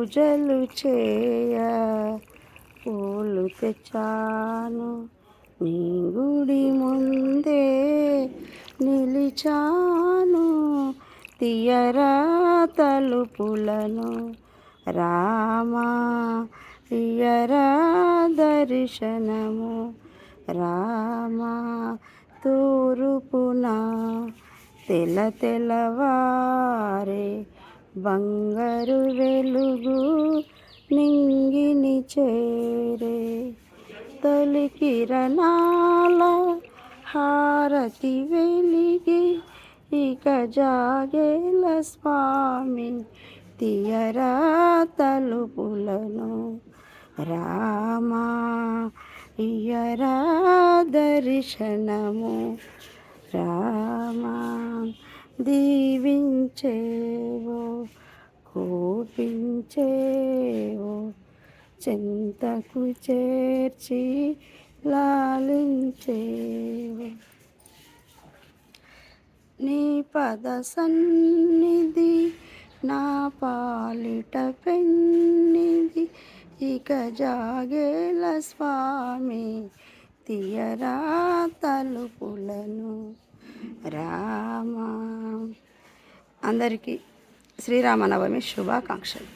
పూజలు చేయ పూలు తెచ్చాను, నీ గుడి ముందే నిలిచాను. తీయరా తలుపులను రామా, తీయరా దర్శనము రామా. తూర్పున తెల్లవారే బంగారు వెలుగు నింగిని చేరే. తొలి కిరణాల హారతి వెలిగి ఇక జాగేల స్వామి. తీయరా తలుపులను రామా, ఇయ్యరా దర్శనము రామా. దీవించేవో కోపించేవో చింతకు చేర్చి లాలించేవో. నీ పద సన్నిధి నా పాలిట పెన్నిది ఇక జాగేల స్వామి. తీయరా తలుపులను రామా. అందరికీ శ్రీరామనవమి శుభాకాంక్షలు.